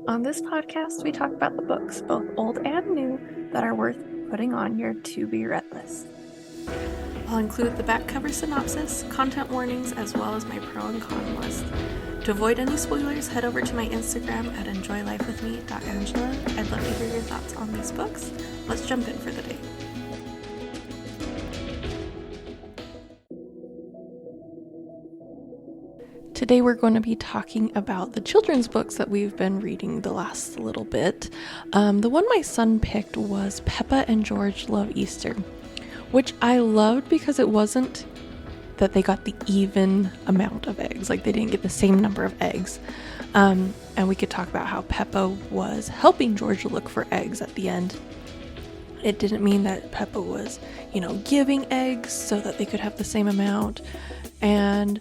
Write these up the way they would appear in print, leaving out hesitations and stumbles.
On this podcast, we talk about the books, both old and new, that are worth putting on your to-be-read list. I'll include the back cover synopsis, content warnings, as well as my pro and con list. To avoid any spoilers, head over to my Instagram at enjoylifewithme.angela. I'd love to hear your thoughts on these books. Let's jump in for the day. Today we're going to be talking about the children's books that we've been reading the last little bit. The one my son picked was Peppa and George Love Easter, which I loved because it wasn't that they got the even amount of eggs, like they didn't get the same number of eggs. And we could talk about how Peppa was helping George look for eggs at the end. It didn't mean that Peppa was, giving eggs so that they could have the same amount. And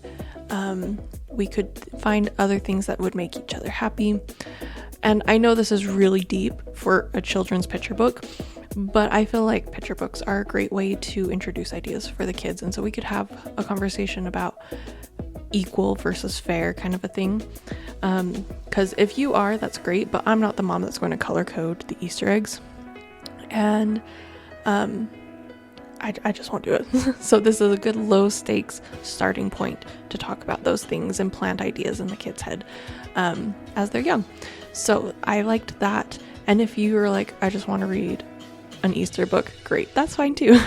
we could find other things that would make each other happy. And I know this is really deep for a children's picture book, but I feel like picture books are a great way to introduce ideas for the kids. And so we could have a conversation about equal versus fair kind of a thing. Because if you are, that's great, but I'm not the mom that's going to color code the Easter eggs. And I just won't do it. So this is a good low stakes starting point to talk about those things and plant ideas in the kids' head as they're young. So I liked that. And if you were like, I just want to read an Easter book, great, that's fine too.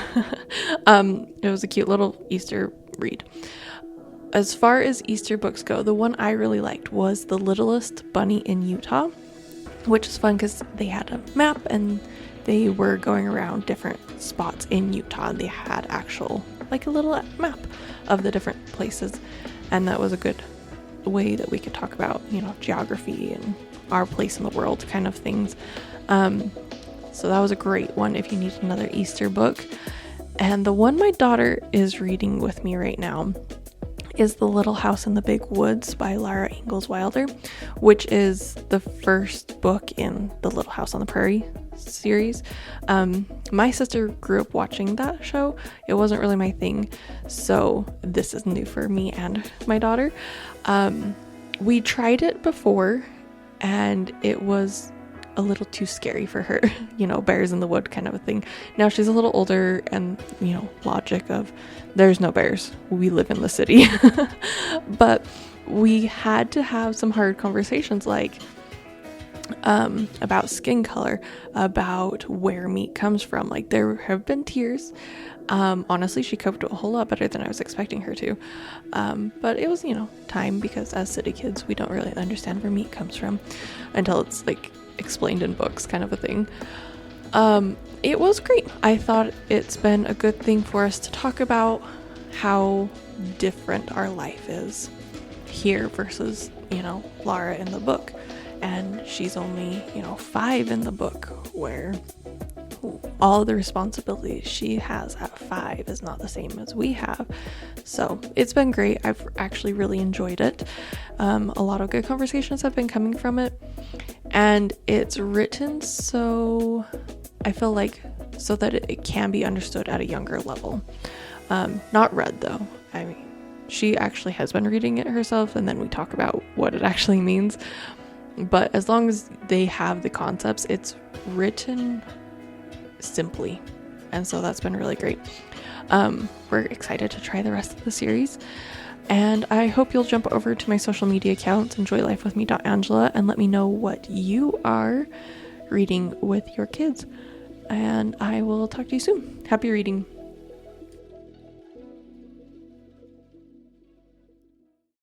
It was a cute little Easter read. As far as Easter books go, the one I really liked was The Littlest Bunny in Utah, which is fun because they had a map and they were going around different spots in Utah. They had actual, a little map of the different places. And that was a good way that we could talk about, geography and our place in the world kind of things. So that was a great one if you need another Easter book. And the one my daughter is reading with me right now is The Little House in the Big Woods by Laura Ingalls Wilder, which is the first book in the Little House on the Prairie series. My sister grew up watching that show. It wasn't really my thing, so this is new for me and my daughter. We tried it before and it was a little too scary for her, bears in the wood kind of a thing. Now she's a little older and, logic of there's no bears. We live in the city. But we had to have some hard conversations about skin color, about where meat comes from. There have been tears. Honestly, she coped a whole lot better than I was expecting her to. But it was, time, because as city kids, we don't really understand where meat comes from until it's explained in books kind of a thing. It was great. I thought it's been a good thing for us to talk about how different our life is here versus, Lara in the book. And she's only, 5 in the book, where all the responsibilities she has at 5 is not the same as we have. So it's been great. I've actually really enjoyed it. A lot of good conversations have been coming from it. And it's written so I feel so that it can be understood at a younger level. Not read though. I mean, she actually has been reading it herself, and then we talk about what it actually means. But as long as they have the concepts, it's written simply. And so that's been really great. We're excited to try the rest of the series. And I hope you'll jump over to my social media accounts, enjoylifewithme.angela, and let me know what you are reading with your kids. And I will talk to you soon. Happy reading.